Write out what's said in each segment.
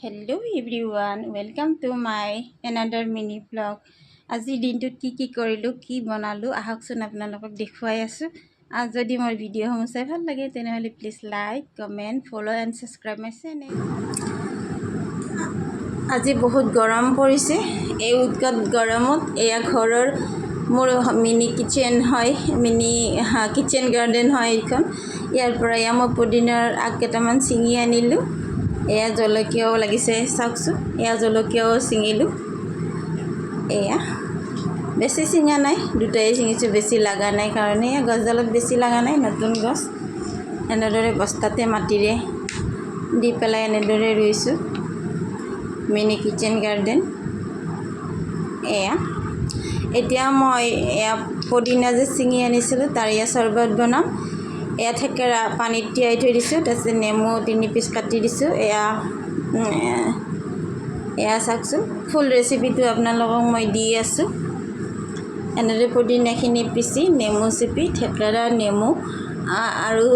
Hello everyone, welcome to my another mini vlog. আজি দিনটোত কি কৰিলো কি বনালো আহকচোন আপোনালোকক দেখুৱাই আছো। যদি মোৰ ভিডিঅ'সমূহ চাই ভাল লাগে তেনেহলে please like, comment, follow and subscribe my channel. আজি বহুত গৰম পৰিছে। এই উৎকট গৰমত এয়া ঘৰৰ মোৰ মিনি কিচেন হয়, মিনি কিচেন গাৰ্ডেন হয় এইখন। ইয়াৰ পৰা মই পুদিনাৰ আগ কেইটামান ছিঙি আনিলো। এয়া জলকীয়াও লাগিছে চাওকচোন, এয়া জলকীয়াও ছিঙিলোঁ। এয়া বেছি ছিঙা নাই, দুটাই ছিঙিছোঁ, বেছি লগা নাই কাৰণে। এয়া গছডালত বেছি লগা নাই, নতুন গছ। এনেদৰে বস্তাতে মাটিৰে দি পেলাই এনেদৰে ৰুইছোঁ মিনি কিচেন গাৰ্ডেন। এয়া এতিয়া মই এয়া পুদিনা যে ছিঙি আনিছিলোঁ তাৰ এয়া চৰ্বত বনাম। এয়া থেকেৰা পানীত তিয়াই থৈ দিছোঁ, তাৰপিছত নেমু 3 পিচ কাটি দিছোঁ। এয়া চাওকচোন, ফুল ৰেচিপিটো আপোনালোকক মই দি আছোঁ। এনেদৰে পুদিনাখিনি পিচি নেমু চেপি থেকেৰা, নেমু আৰু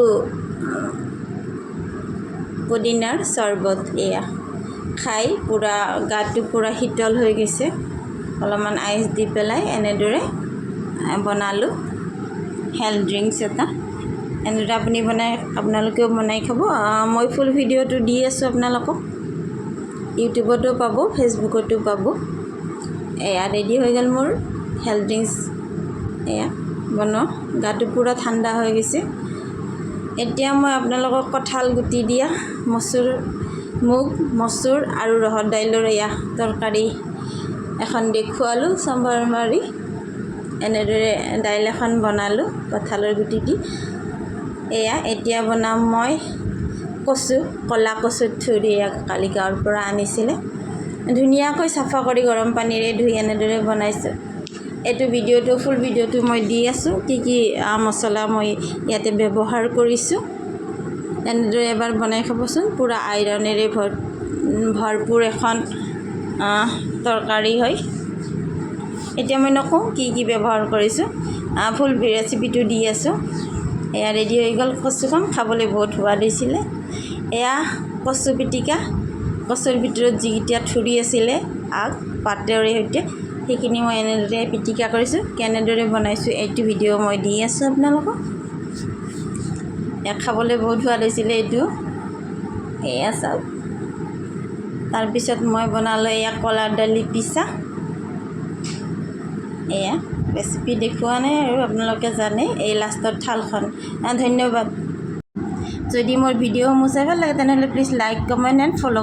পুদিনাৰ চৰ্বত এয়া খাই পূৰা গাটো পূৰা শীতল হৈ গৈছে। অলপমান আইচ দি পেলাই এনেদৰে বনালোঁ হেল্থ ড্ৰিংকছ এটা। এনেদৰে আপোনালোকেও বনাই খাব। মই ফুল ভিডিঅ'টো দি আছোঁ আপোনালোকক, ইউটিউবতো পাব, ফেচবুকতো পাব। এয়া ৰেডি হৈ গ'ল মোৰ হেল্থ ড্ৰিংকছ। এয়া বনোৱা, গাটো পূৰা ঠাণ্ডা হৈ গৈছে। এতিয়া মই আপোনালোকক কঁঠাল গুটি দিয়া মুগ মচুৰ আৰু ৰহৰ দাইলৰ এয়া তৰকাৰী এখন দেখুৱালোঁ চম্ভাৰ মাৰি। এনেদৰে দাইল এখন বনালোঁ কঁঠালৰ গুটি দি। এয়া এতিয়া বনাম মই কচু, ক'লা কচুৰ ঠুৰি। কালি গাঁৱৰ পৰা আনিছিলে, ধুনীয়াকৈ চাফা কৰি গৰম পানীৰে ধুই এনেদৰে বনাইছোঁ। এইটো ভিডিঅ'টো ফুল ভিডিঅ'টো মই দি আছোঁ, কি মছলা মই ইয়াতে ব্যৱহাৰ কৰিছোঁ। এনেদৰে এবাৰ বনাই খাবচোন, পূৰা আইৰণেৰে ভৰপূৰ এখন তৰকাৰী হয়। এতিয়া মই নকওঁ কি ব্যৱহাৰ কৰিছোঁ, ফুল ৰেচিপিটো দি আছোঁ। এয়া ৰেডি হৈ গ'ল কচুখন, খাবলৈ বহুত সোৱাদ হৈছিলে। এয়া কচু পিটিকা, কচুৰ ভিতৰত যিকেইটা ঠুৰি আছিলে আগ পাতেৰে সৈতে, সেইখিনি মই এনেদৰে পিটিকা কৰিছোঁ। কেনেদৰে বনাইছোঁ এইটো ভিডিঅ' মই দি আছোঁ আপোনালোকক। এয়া খাবলৈ বহুত সোৱাদ হৈছিলে এইটো। এয়া চাওক, তাৰপিছত মই বনালোঁ এয়া কলাৰ দালি পিছা। এয়া ৰেচিপি দেখুওৱা নাই আৰু আপোনালোকে জানে। এই লাষ্টত থালখন। ধন্যবাদ। যদি মোৰ ভিডিঅ'সমূহ চাই ভাল লাগে তেনেহ'লে please like, comment and follow'